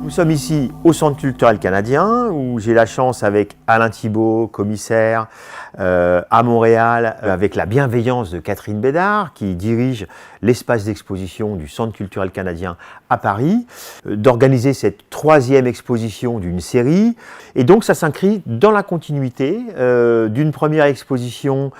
Nous sommes ici au Centre culturel canadien où j'ai la chance avec Alain Thibault, commissaire à Montréal, avec la bienveillance de Catherine Bédard qui dirige l'espace d'exposition du Centre culturel canadien à Paris, d'organiser cette 3e exposition d'une série. Et donc ça s'inscrit dans la continuité d'une première exposition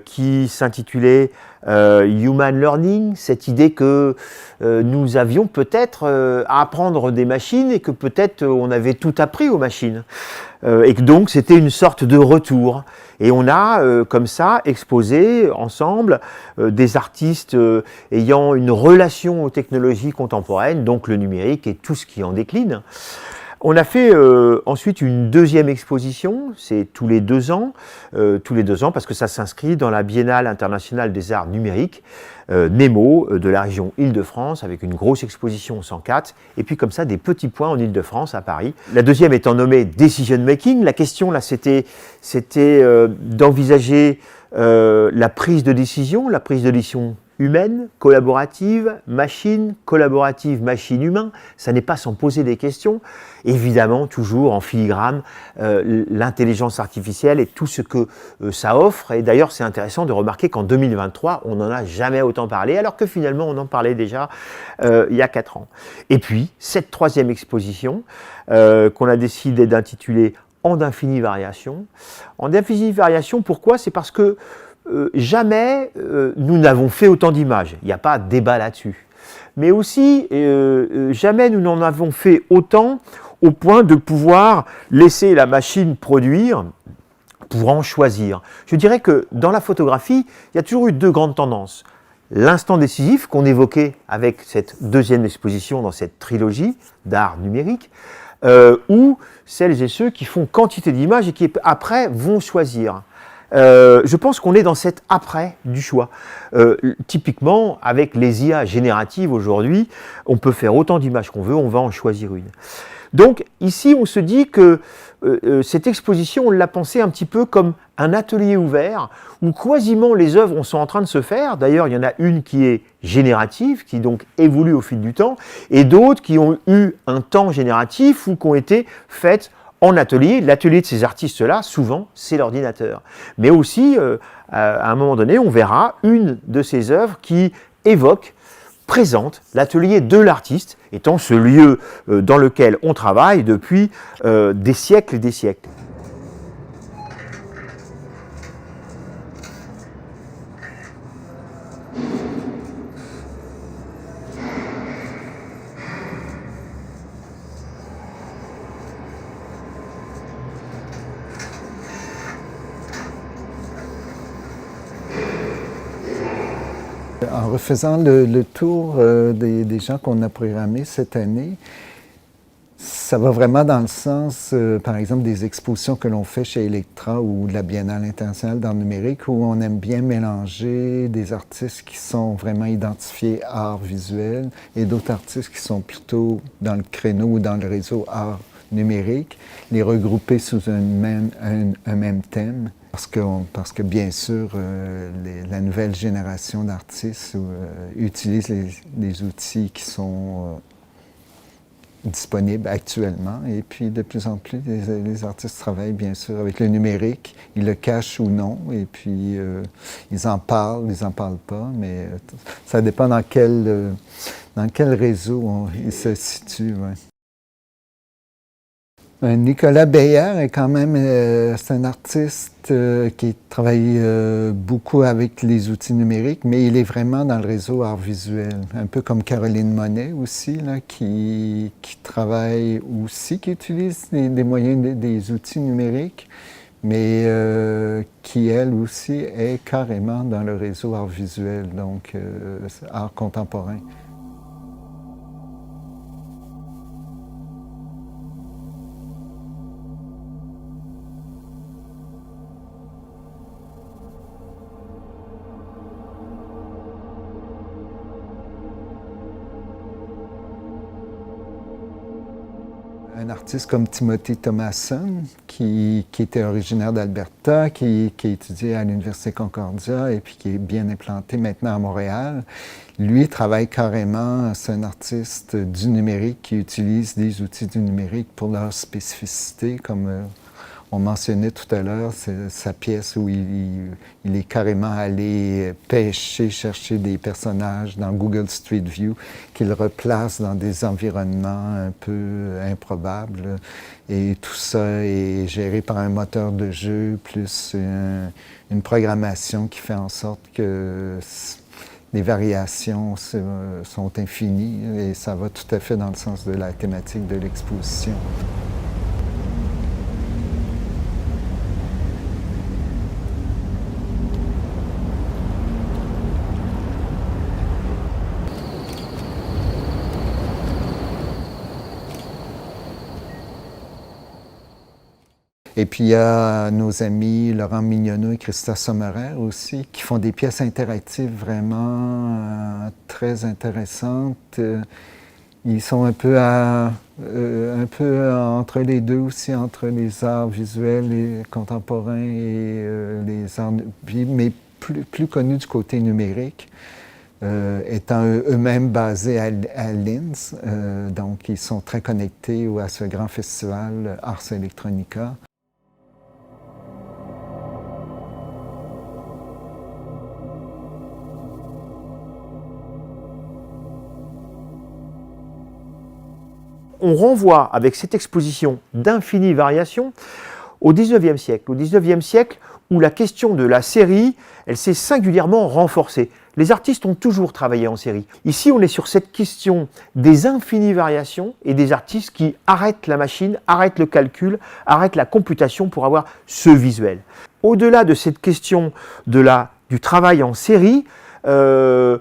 qui s'intitulait Human Learning, cette idée que nous avions peut-être à apprendre des machines et que peut-être on avait tout appris aux machines. Et que donc c'était une sorte de retour. Et on a comme ça exposé ensemble des artistes ayant une relation aux technologies contemporaines, donc le numérique et tout ce qui en décline. On a fait ensuite une 2e exposition, c'est tous les 2 ans parce que ça s'inscrit dans la Biennale internationale des arts numériques, NEMO, de la région Île-de-France, avec une grosse exposition au 104, et puis comme ça des petits points en Île-de-France, à Paris. La 2e étant nommée Decision Making. La question là c'était d'envisager la prise de décision humaine, collaborative, machine, humain. Ça n'est pas sans poser des questions. Évidemment, toujours en filigrane, l'intelligence artificielle et tout ce que ça offre. Et d'ailleurs, c'est intéressant de remarquer qu'en 2023, on n'en a jamais autant parlé, alors que finalement, on en parlait déjà il y a 4 ans. Et puis, cette 3e exposition, qu'on a décidé d'intituler « En d'infinies variations ». En d'infinies variations, pourquoi? C'est parce que jamais nous n'avons fait autant d'images, il n'y a pas de débat là-dessus. Mais aussi, jamais nous n'en avons fait autant au point de pouvoir laisser la machine produire pour en choisir. Je dirais que dans la photographie, il y a toujours eu 2 grandes tendances. L'instant décisif qu'on évoquait avec cette 2e exposition dans cette trilogie d'art numérique, ou celles et ceux qui font quantité d'images et qui après vont choisir. Je pense qu'on est dans cet après du choix. Typiquement, avec les IA génératives aujourd'hui, on peut faire autant d'images qu'on veut, on va en choisir une. Donc ici, on se dit que cette exposition, on l'a pensée un petit peu comme un atelier ouvert où quasiment les œuvres sont en train de se faire. D'ailleurs, il y en a une qui est générative, qui donc évolue au fil du temps, et d'autres qui ont eu un temps génératif ou qui ont été faites en atelier. L'atelier de ces artistes-là, souvent, c'est l'ordinateur. Mais aussi, à un moment donné, on verra une de ces œuvres qui évoque, présente l'atelier de l'artiste, étant ce lieu dans lequel on travaille depuis des siècles et des siècles. En refaisant le tour des gens qu'on a programmés cette année, ça va vraiment dans le sens, par exemple, des expositions que l'on fait chez Electra ou de la Biennale internationale d'art numérique, où on aime bien mélanger des artistes qui sont vraiment identifiés art visuel et d'autres artistes qui sont plutôt dans le créneau ou dans le réseau art numérique, les regrouper sous un même thème. Parce que bien sûr, la nouvelle génération d'artistes utilise les outils qui sont disponibles actuellement. Et puis, de plus en plus, les artistes travaillent bien sûr avec le numérique. Ils le cachent ou non. Et puis, ils en parlent pas. Mais ça dépend dans quel réseau ils se situent. Ouais. Nicolas Beyer est quand même c'est un artiste qui travaille beaucoup avec les outils numériques, mais il est vraiment dans le réseau art visuel, un peu comme Caroline Monet aussi, là, qui travaille aussi, qui utilise des moyens, des outils numériques, mais qui elle aussi est carrément dans le réseau art visuel, donc art contemporain. Un artiste comme Timothy Thomasson, qui était originaire d'Alberta, qui étudiait à l'Université Concordia et puis qui est bien implanté maintenant à Montréal. Lui travaille carrément, c'est un artiste du numérique qui utilise des outils du numérique pour leur spécificité, comme on mentionnait tout à l'heure, c'est sa pièce où il est carrément allé pêcher, chercher des personnages dans Google Street View qu'il replace dans des environnements un peu improbables. Et tout ça est géré par un moteur de jeu plus une programmation qui fait en sorte que les variations sont infinies et ça va tout à fait dans le sens de la thématique de l'exposition. Et puis il y a nos amis Laurent Mignonneau et Christa Sommerer aussi, qui font des pièces interactives vraiment très intéressantes. Ils sont un peu entre les deux aussi, entre les arts visuels et contemporains et les arts, mais plus connus du côté numérique. Étant eux-mêmes basés à Linz, donc ils sont très connectés à ce grand festival Ars Electronica. On renvoie avec cette exposition d'infinies variations au XIXe siècle. Au XIXe siècle où la question de la série, elle s'est singulièrement renforcée. Les artistes ont toujours travaillé en série. Ici, on est sur cette question des infinies variations et des artistes qui arrêtent la machine, arrêtent le calcul, arrêtent la computation pour avoir ce visuel. Au-delà de cette question du travail en série, on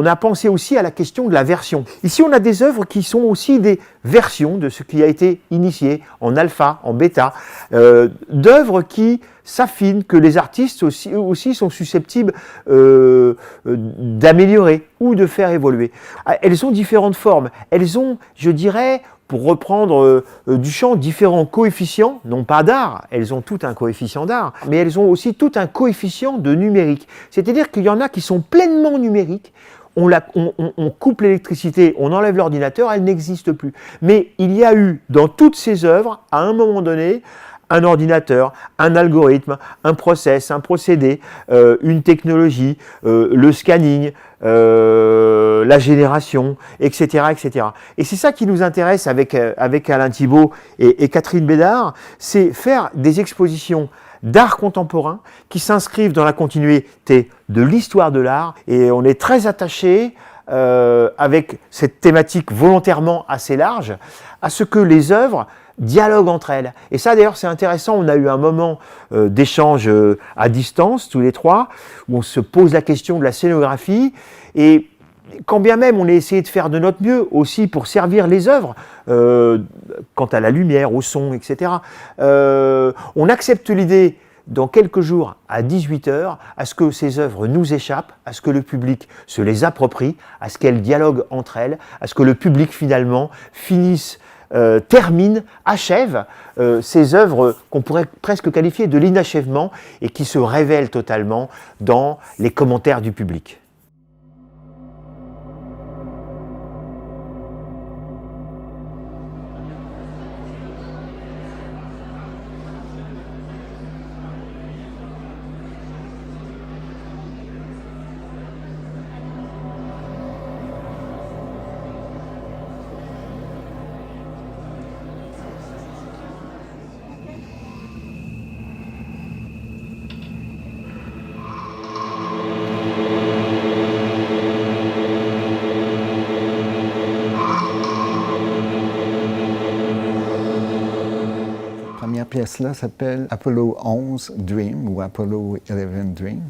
a pensé aussi à la question de la version. Ici, on a des œuvres qui sont aussi des versions de ce qui a été initié en alpha, en bêta, d'œuvres qui s'affinent, que les artistes aussi sont susceptibles d'améliorer ou de faire évoluer. Elles ont différentes formes. Elles ont, je dirais, pour reprendre Duchamp, différents coefficients, non pas d'art, elles ont tout un coefficient d'art, mais elles ont aussi tout un coefficient de numérique. C'est-à-dire qu'il y en a qui sont pleinement numériques, on coupe l'électricité, on enlève l'ordinateur, elle n'existe plus. Mais il y a eu dans toutes ces œuvres, à un moment donné, un ordinateur, un algorithme, un process, un procédé, une technologie, le scanning, la génération, etc., etc. Et c'est ça qui nous intéresse avec Alain Thibault et Catherine Bédard, c'est faire des expositions d'art contemporain qui s'inscrivent dans la continuité de l'histoire de l'art. Et on est très attaché avec cette thématique volontairement assez large à ce que les œuvres dialoguent entre elles. Et ça d'ailleurs c'est intéressant, on a eu un moment d'échange à distance tous les trois, où on se pose la question de la scénographie, et quand bien même on a essayé de faire de notre mieux aussi pour servir les œuvres, quant à la lumière, au son, etc., on accepte l'idée dans quelques jours à 18h, à ce que ces œuvres nous échappent, à ce que le public se les approprie, à ce qu'elles dialoguent entre elles, à ce que le public finalement termine, achève ces œuvres qu'on pourrait presque qualifier de l'inachèvement et qui se révèlent totalement dans les commentaires du public. Pièce-là s'appelle Apollo 11 Dream ou Apollo 11 Dream.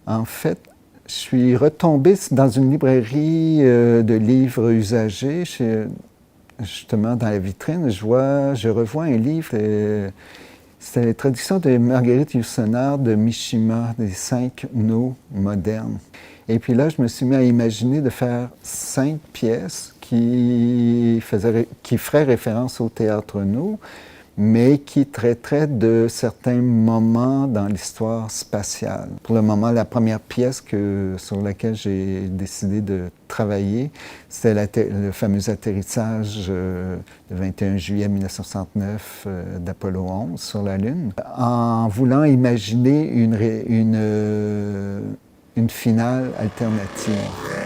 En fait, je suis retombé dans une librairie de livres usagés, justement dans la vitrine. Je revois un livre, c'est la traduction de Marguerite Yourcenar de Mishima, des 5 nœuds modernes. Et puis là, je me suis mis à imaginer de faire 5 pièces qui ferait référence au Théâtre Nou, mais qui traiterait de certains moments dans l'histoire spatiale. Pour le moment, la première pièce sur laquelle j'ai décidé de travailler, c'était le fameux atterrissage le 21 juillet 1969 d'Apollo 11 sur la Lune, en voulant imaginer une finale alternative.